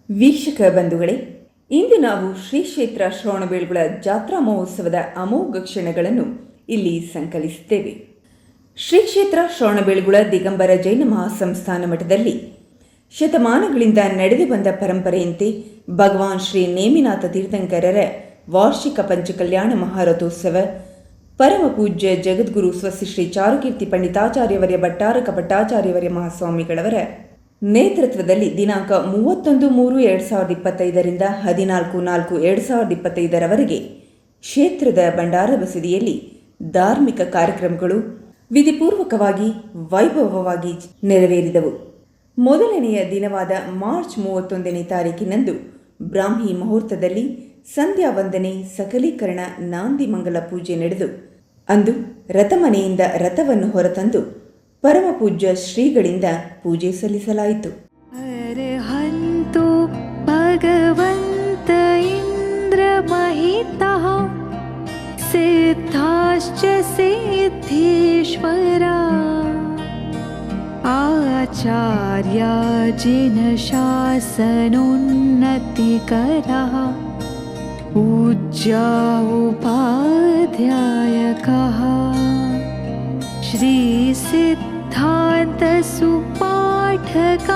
ವೀಕ್ಷಕ ಬಂಧುಗಳೇ, ಇಂದು ನಾವು ಶ್ರೀ ಕ್ಷೇತ್ರ ಶ್ರವಣಬೆಳಗೊಳ ಜಾತ್ರಾ ಮಹೋತ್ಸವದ ಅಮೋಘ ಕ್ಷಣಗಳನ್ನು ಇಲ್ಲಿ ಸಂಕಲಿಸುತ್ತೇವೆ. ಶ್ರೀ ಕ್ಷೇತ್ರ ಶ್ರವಣಬೆಳಗೊಳ ದಿಗಂಬರ ಜೈನ ಮಹಾಸಂಸ್ಥಾನ ಮಠದಲ್ಲಿ ಶತಮಾನಗಳಿಂದ ನಡೆದು ಬಂದ ಪರಂಪರೆಯಂತೆ ಭಗವಾನ್ ಶ್ರೀ ನೇಮಿನಾಥ ತೀರ್ಥಂಕರರ ವಾರ್ಷಿಕ ಪಂಚಕಲ್ಯಾಣ ಮಹಾರಥೋತ್ಸವ ಪರಮ ಪೂಜ್ಯ ಜಗದ್ಗುರು ಸ್ವಸ್ತಿ ಶ್ರೀ ಚಾರುಕೀರ್ತಿ ಪಂಡಿತಾಚಾರ್ಯವರ್ಯ ಭಟ್ಟಾರಕ ಭಟ್ಟಾಚಾರ್ಯವರ್ಯ ಮಹಾಸ್ವಾಮಿಗಳವರ ನೇತೃತ್ವದಲ್ಲಿ ದಿನಾಂಕ 31-3-2025 14-4-2025 ಕ್ಷೇತ್ರದ ಭಂಡಾರ ಬಸದಿಯಲ್ಲಿ ಧಾರ್ಮಿಕ ಕಾರ್ಯಕ್ರಮಗಳು ವಿಧಿಪೂರ್ವಕವಾಗಿ ವೈಭವವಾಗಿ ನೆರವೇರಿದವು. ಮೊದಲನೆಯ ದಿನವಾದ ಮಾರ್ಚ್ 31ನೇ ತಾರೀಕಿನಂದು ಬ್ರಾಹ್ಮಿ ಮುಹೂರ್ತದಲ್ಲಿ ಸಂಧ್ಯಾ ವಂದನೆ, ಸಕಲೀಕರಣ, ನಾಂದಿ ಮಂಗಲ ಪೂಜೆ ನಡೆದು ಅಂದು ರಥಮನೆಯಿಂದ ರಥವನ್ನು ಹೊರತಂದು ಪರಮ ಪೂಜ್ಯ ಶ್ರೀಗಳಿಂದ ಪೂಜೆ ಸಲ್ಲಿಸಲಾಯಿತು. ಅರ್ಹಂತು ಭಗವಂತ ಇಂದ್ರ ಮಹಿತಃ ಸಿದ್ಧಾಶ್ಚ ಸಿದ್ಧೇಶ್ವರ ಆಚಾರ್ಯ ಜಿನ ಶಾಸನೋನ್ನತಿಕರಃ ಪೂಜ್ಯ ಉಪಾಧ್ಯಾಯಕಃ ಶ್ರೀ ಸಿದ್ಧಾಂತ ಸುಪಾಠಕ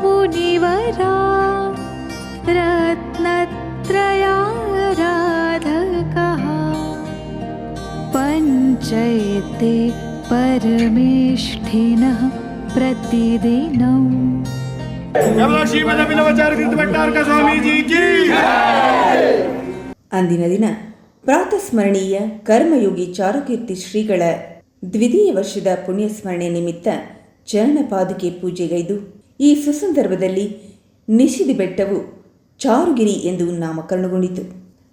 ಮುನಿವರ ರತ್ನತ್ರಯಾರಾಧಕಃ ಪಂಚೈತೆ ಪರಮೇಷ್ಠಿನಃ ಪ್ರತಿದಿನಂ. ಅಂದಿನ ದಿನ ಪ್ರಾತಸ್ಮರಣೀಯ ಕರ್ಮಯೋಗಿ ಚಾರುಕೀರ್ತಿ ಶ್ರೀಗಳ ದ್ವಿತೀಯ ವರ್ಷದ ಪುಣ್ಯಸ್ಮರಣೆ ನಿಮಿತ್ತ ಚರಣಪಾದುಕೆ ಪೂಜೆಗೈದು ಈ ಸುಸಂದರ್ಭದಲ್ಲಿ ನಿಶಿದಿ ಬೆಟ್ಟವು ಚಾರುಗಿರಿ ಎಂದು ನಾಮಕರಣಗೊಂಡಿತು.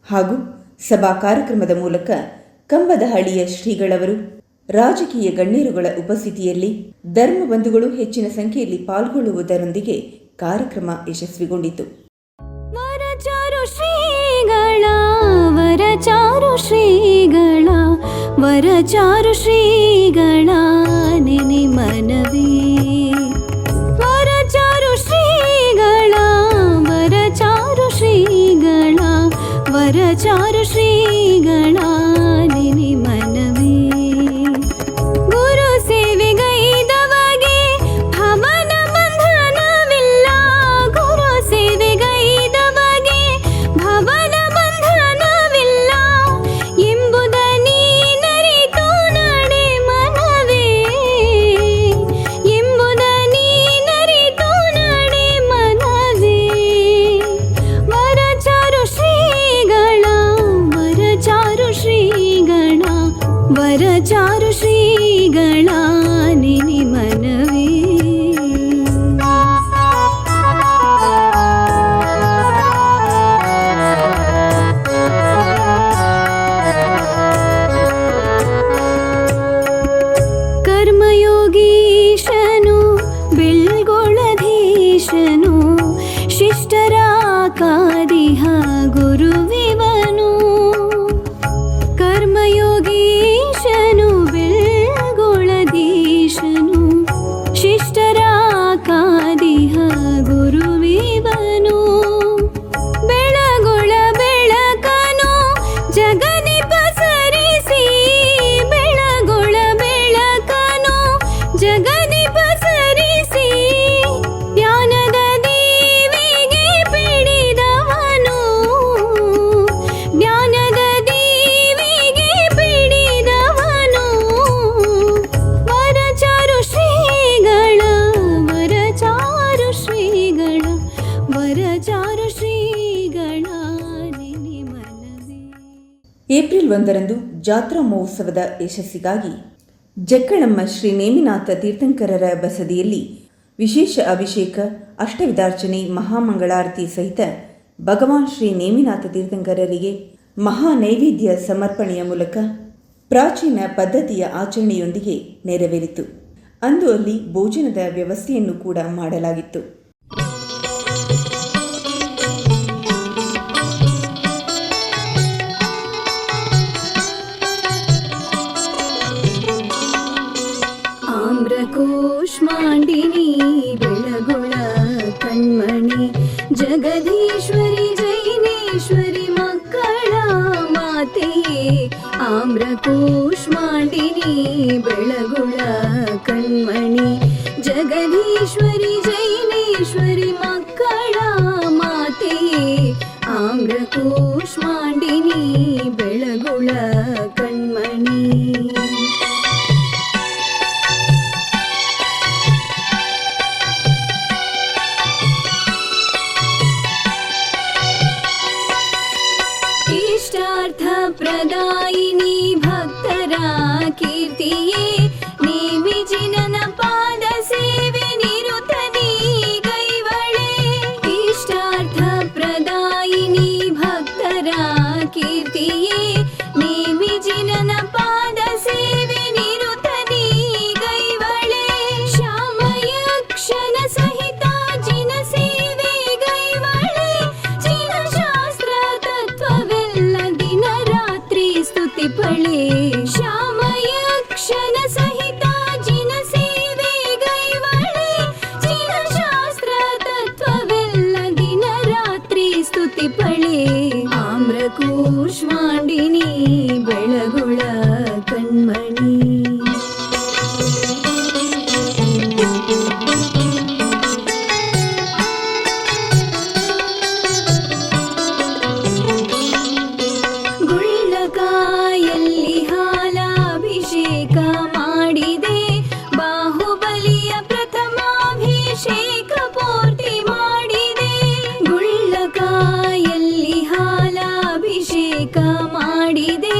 ಹಾಗೂ ಸಭಾ ಕಾರ್ಯಕ್ರಮದ ಮೂಲಕ ಕಂಬದಹಳ್ಳಿಯ ಶ್ರೀಗಳವರು ರಾಜಕೀಯ ಗಣ್ಯರುಗಳ ಉಪಸ್ಥಿತಿಯಲ್ಲಿ ಧರ್ಮಬಂಧುಗಳು ಹೆಚ್ಚಿನ ಸಂಖ್ಯೆಯಲ್ಲಿ ಪಾಲ್ಗೊಳ್ಳುವುದರೊಂದಿಗೆ ಕಾರ್ಯಕ್ರಮ ಯಶಸ್ವಿಗೊಂಡಿತು. ವರಚಾರು ಶ್ರೀಗಳ ವರಚಾರು ಶ್ರೀಗಳ ವರಚಾರು ಶ್ರೀಗಳ ನೆನೆ ಮನವೇ ವರಚಾರು ಶ್ರೀಗಳ ವರಚಾರು ಶ್ರೀಗಳ ವರಚಾರು ಶ್ರೀಗಳ ನೆನೆ ಮನವೇ ಗುರು ಸೇವೆಗೈದವಗೆ ಭವನ ಬಂಧನವಿಲ್ಲ ಗುರು ಸೇವೆಗೈದವಗೆ ಭವನ ಬಂಧನವಿಲ್ಲ ಎಂಬುದ ನೀನರಿತು ನಡೆ ಮನವೇ ಎಂಬುದ ನೀನರಿತು ನಡೆ ಮನವೇ ವರಚಾರು ಶ್ರೀಗಳ ವರಚಾರು ಶ್ರೀಗಳ ವರಚಾರು ಶ್ರೀಗಳ ನೆನೆ ಮನವೇ. ಕರ್ಮಯೋಗೀಶನು ಬೆಳ್ಗೊಳಧೀಶನು ಶಿಷ್ಟರ ಕಾದಿಹ ಗುರುವಿವನು ಕರ್ಮಯೋಗೀಶನು ಬೆಳ್ಗೊಳಧೀಶನು ಶಿಷ್ಟರ ಕಾದಿಹ ಗುರುವಿವನು ಬೆಳಗೊಳ ಬೆಳಕನು ಜಗನಿ ಪಸರಿಸಿ ಬೆಳಗೊಳ ಬೆಳಕನು ಜಗನಿ ಪಸರಿಸಿ ಜ್ಞಾನದ ದೀವಿಗೆ ಪಿಡಿದವನು ಜ್ಞಾನದ ದೀವಿಗೆ ಪಿಡಿದವನು ವರಚಾರು ಶ್ರೀಗಳ ವರಚಾರು ಶ್ರೀಗಳ ವರಚಾರು ಶ್ರೀಗಳ ನೆನೆ ಮನವೇ. ಏಪ್ರಿಲ್ 1ರಂದು ಜಾತ್ರಾ ಮಹೋತ್ಸವದ ಯಶಸ್ಸಿಗಾಗಿ ಜಕ್ಕಳಮ್ಮ ಶ್ರೀ ನೇಮಿನಾಥ ತೀರ್ಥಂಕರರ ಬಸದಿಯಲ್ಲಿ ವಿಶೇಷ ಅಭಿಷೇಕ, ಅಷ್ಟವಿಧಾರ್ಚನೆ, ಮಹಾಮಂಗಳಾರತಿ ಸಹಿತ ಭಗವಾನ್ ಶ್ರೀ ನೇಮಿನಾಥ ತೀರ್ಥಂಕರರಿಗೆ ಮಹಾ ನೈವೇದ್ಯ ಸಮರ್ಪಣೆಯ ಮೂಲಕ ಪ್ರಾಚೀನ ಪದ್ಧತಿಯ ಆಚರಣೆಯೊಂದಿಗೆ ನೆರವೇರಿತು. ಅಂದು ಅಲ್ಲಿ ಭೋಜನದ ವ್ಯವಸ್ಥೆಯನ್ನು ಕೂಡ ಮಾಡಲಾಗಿತ್ತು. ಆಮ್ರಕೋಷ್ಮಾಂಡಿನಿ ಬೆಳಗೊಳ ಕಣ್ಮಣಿ ಜಗದೀಶ್ವರಿ ಜೈನೇಶ್ವರಿ ಮಕ್ಕಳ ಮಾತೆಯೇ ಆಮ್ರಕೂಷ್ಮಾಂಡಿನಿ ಬೆಳಗುಳ ಕಣ್ಮಣಿ ಜಗದೀಶ್ವರಿ ಜೈನೇಶ್ವರಿ ಮಕ್ಕಳ ಮಾತೆಯೇ ಆಮ್ರಕೂಷ್ಮಾಂಡಿನಿ ಬೆಳಗುಳ ಕಣ್ಮಣಿ. ಇಷ್ಟಾರ್ಥ ಪ್ರದಾಯಿನಿ ಭಕ್ತರ ಕೀರ್ತಿಯೇ ನೇಮಿ ಜಿನನ ಪಾದ ಸೇವೆ ನಿರುತದಿ ಕೈವಳೆ. ಇಷ್ಟಾರ್ಥ ಪ್ರದಾಯಿನಿ ಭಕ್ತರ ಕೀರ್ತಿಯೇ ನೇಮಿ ಜಿನನ ಪಾದ ಸೇವೆ ನಿರುತದಿ ಕೈವಳೆ. ಶ್ಯಾಮಯಕ್ಷನ ಸಹಿತ ಜಿನ ಸೇವೆ ಗೈವಳೆ. ಜಿನ ಶಾಸ್ತ್ರ ತತ್ವವೆಲ್ಲ ದಿನ ರಾತ್ರಿ ಸ್ತುತಿ ಪಳೆ. ಶ್ಯಾಮಯಕ್ಷನ ಸಹಿತ ಜಿನ ಸೇವೆ ಗೈವಳೆ. ಜಿನ ಶಾಸ್ತ್ರ ತತ್ವವೆಲ್ಲ ದಿನ ರಾತ್ರಿ ಸ್ತುತಿ ಪಳೆ. ಆಮ್ರಕೂಷ್ಮಾಂಡಿನಿ ಬೆಳಗುಳ ಕಣ್ಮಣಿ. ಗುಳ್ಳಕಾಯಲ್ಲಿ ಹಾಲಾಭಿಷೇಕ ಮಾಡಿದೆ. ಬಾಹುಬಲಿಯ ಪ್ರಥಮಾಭಿಷೇಕ ಪೂರ್ತಿ ಮಾಡಿದೆ. ಗುಳ್ಳಕಾಯಲ್ಲಿ ಹಾಲಾಭಿಷೇಕ ಮಾಡಿದೆ.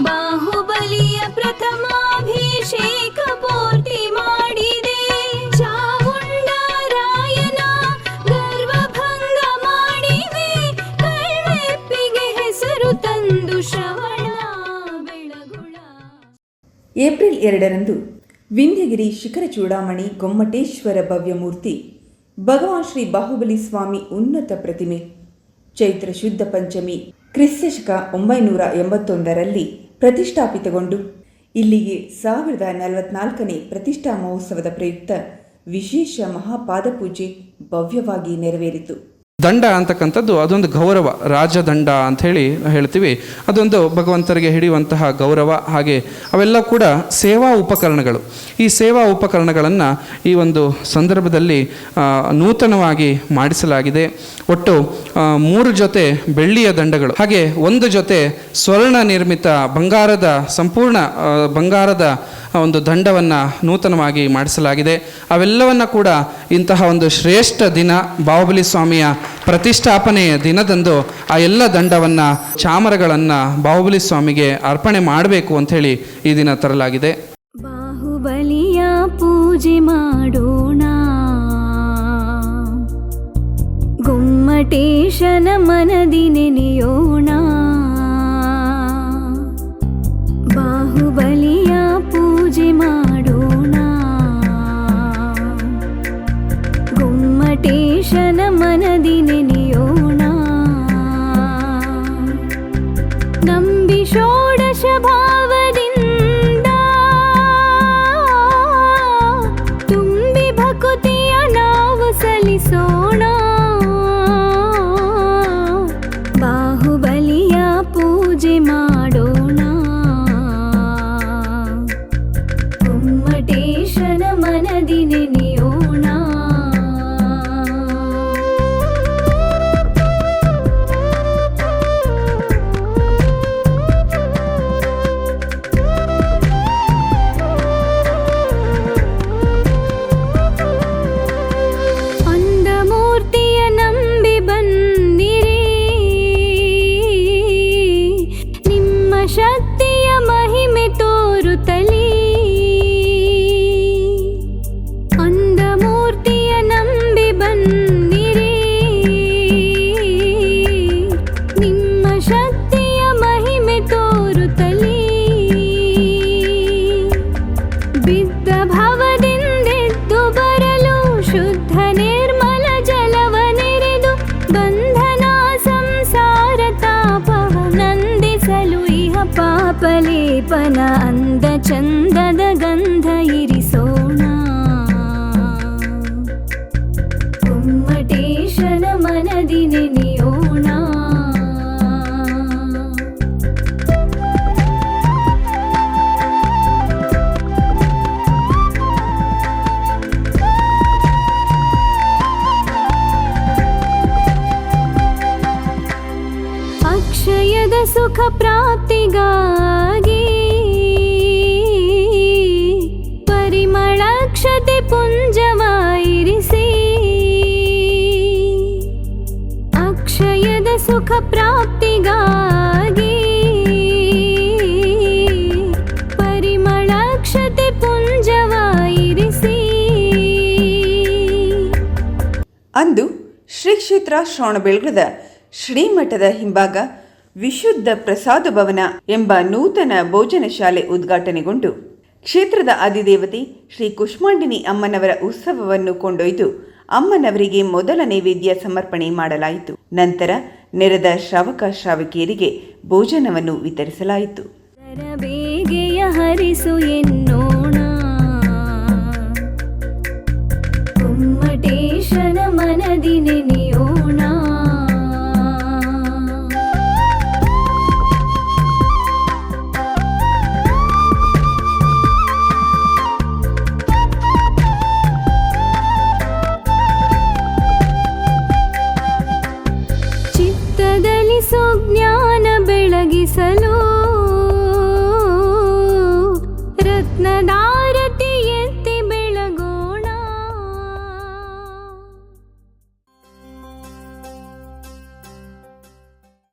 ಬಾಹುಬಲಿಯ ಪ್ರಥಮಾಭಿಷೇಕ ಪೂರ್ತಿ ಮಾಡಿದೆ. ಚಾಮುಂಡರಾಯನ ಗರ್ವಭಂಗ ಮಾಡಿವೆ. ಕಳ್ಮೆಪ್ಪಿಗೆ ಹೆಸರು ತಂದು ಶ್ರವಣ ಬೆಳಗುಳ. ಏಪ್ರಿಲ್ 2ರಂದು ವಿಂಧ್ಯಗಿರಿ ಶಿಖರ ಚೂಡಾಮಣಿ ಗೊಮ್ಮಟೇಶ್ವರ ಭವ್ಯಮೂರ್ತಿ ಭಗವಾನ್ ಶ್ರೀ ಬಾಹುಬಲಿ ಸ್ವಾಮಿ ಉನ್ನತ ಪ್ರತಿಮೆ ಚೈತ್ರ ಶುದ್ಧ ಪಂಚಮಿ ಕ್ರಿಸ್ತಶಕ 981ರಲ್ಲಿ ಪ್ರತಿಷ್ಠಾಪಿತಗೊಂಡು ಇಲ್ಲಿಗೆ 1044ನೇ ಪ್ರತಿಷ್ಠಾ ಮಹೋತ್ಸವದ ಪ್ರಯುಕ್ತ ವಿಶೇಷ ಮಹಾಪಾದಪೂಜೆ ಭವ್ಯವಾಗಿ ನೆರವೇರಿತು. ದಂಡ ಅಂತಕ್ಕಂಥದ್ದು ಅದೊಂದು ಗೌರವ, ರಾಜದಂಡ ಅಂತ ಹೇಳ್ತೀವಿ. ಅದೊಂದು ಭಗವಂತರಿಗೆ ಹಿಡಿಯುವಂತಹ ಗೌರವ. ಹಾಗೆ ಅವೆಲ್ಲ ಕೂಡ ಸೇವಾ ಉಪಕರಣಗಳು. ಈ ಸೇವಾ ಉಪಕರಣಗಳನ್ನು ಈ ಒಂದು ಸಂದರ್ಭದಲ್ಲಿ ನೂತನವಾಗಿ ಮಾಡಿಸಲಾಗಿದೆ. ಒಟ್ಟು 3 ಜೊತೆ ಬೆಳ್ಳಿಯ ದಂಡಗಳು, ಹಾಗೆ 1 ಜೊತೆ ಸ್ವರ್ಣ ನಿರ್ಮಿತ ಬಂಗಾರದ ಸಂಪೂರ್ಣ ಬಂಗಾರದ ಒಂದು ದಂಡವನ್ನು ನೂತನವಾಗಿ ಮಾಡಿಸಲಾಗಿದೆ. ಅವೆಲ್ಲವನ್ನು ಕೂಡ ಇಂತಹ ಒಂದು ಶ್ರೇಷ್ಠ ದಿನ ಬಾಹುಬಲಿ ಸ್ವಾಮಿಯ ಪ್ರತಿಷ್ಠಾಪನೆಯ ದಿನದಂದು ಆ ಎಲ್ಲ ದಂಡವನ್ನು ಚಾಮರಗಳನ್ನು ಬಾಹುಬಲಿ ಸ್ವಾಮಿಗೆ ಅರ್ಪಣೆ ಮಾಡಬೇಕು ಅಂಥೇಳಿ ಈ ದಿನ ತರಲಾಗಿದೆ. ಬಾಹುಬಲಿಯ ಪೂಜೆ ಮಾಡೋಣ, ಗೊಮ್ಮಟೇಶನ ಮನದಿ ನೆನೆಯೋಣ. ಬಾಹುಬಲಿಯ ಪೂಜೆ ಮಾಡೋಣ, ಗೊಮ್ಮಟೇಶನ ಮನದಿ ನೆನೆಯೋಣ. ನಂಬಿ ಷೋಡಶ ಭಾವದಿಂದ ತುಂಬಿ ಭಕುತಿಯ ನಾವು ಸಲ್ಲಿಸೋಣ. ಬಾಹುಬಲಿಯ ಪೂಜೆ ಮಾಡೋಣ, ಗೊಮ್ಮಟೇಶನ ಮನದಿ ನೆನೆಯೋಣ. ಅಂದಮೂರ್ತಿಯ ನಂಬಿ ಬಂದಿರಿ, ನಿಮ್ಮ ಶಕ್ತಿಯ ಮಹಿಮೆ ತೋರುತ್ತಲೀ. ಅಂದಮೂರ್ತಿಯ ನಂಬಿ ಬಂದಿರಿ, ನಿಮ್ಮ ಶಕ್ತಿಯ ಮಹಿಮೆ ತೋರುತ್ತಲೀ. ಬಿದ್ದ ಭವದಿಂದೆದ್ದು ಬರಲು ಶುದ್ಧ ನಿರ್ಮಲ ಜಲವ ನೆರೆದು ಬಂಧನ ಸಂಸಾರ ತಾಪವ ನಂದಿಸಲು ಇಹ ಪಾಪಲೇಪನ ಅಂದ ಚಂದದ ಗಂಧ ಇರಿಸೋಣ. ಗೊಮ್ಮಟೇಶನ ಸುಖ ಪ್ರಾಪ್ತಿಗಾಗಿ ಪರಿಮಳಕ್ಷತೆ ಪುಂಜವ ಇರಿಸಿ ಅಕ್ಷಯದ ಸುಖ ಪ್ರಾಪ್ತಿಗಾಗಿ ಪರಿಮಳಕ್ಷತೆ ಪುಂಜವ ಇರಿಸಿ. ಅಂದು ಶ್ರೀ ಕ್ಷೇತ್ರ ಶ್ರವಣಬೆಳಗೊಳದ ಶ್ರೀಮಠದ ಹಿಂಭಾಗ ವಿಶುದ್ಧ ಪ್ರಸಾದ ಭವನ ಎಂಬ ನೂತನ ಭೋಜನ ಶಾಲೆ ಉದ್ಘಾಟನೆಗೊಂಡು ಕ್ಷೇತ್ರದ ಅಧಿದೇವತೆ ಶ್ರೀ ಕುಷ್ಮಾಂಡಿನಿ ಅಮ್ಮನವರ ಉತ್ಸವವನ್ನು ಕೊಂಡೊಯ್ದು ಅಮ್ಮನವರಿಗೆ ಮೊದಲ ನೈವೇದ್ಯ ಸಮರ್ಪಣೆ ಮಾಡಲಾಯಿತು. ನಂತರ ನೆರೆದ ಶ್ರಾವಕ ಶ್ರಾವಕಿಯರಿಗೆ ಭೋಜನವನ್ನು ವಿತರಿಸಲಾಯಿತು. ಬೇಗೆಯ ಹರಿಸು ಎನ್ನೋಣ ಕುಮ್ಮಟೇಶನ ಮನದಿ ನೆನೆ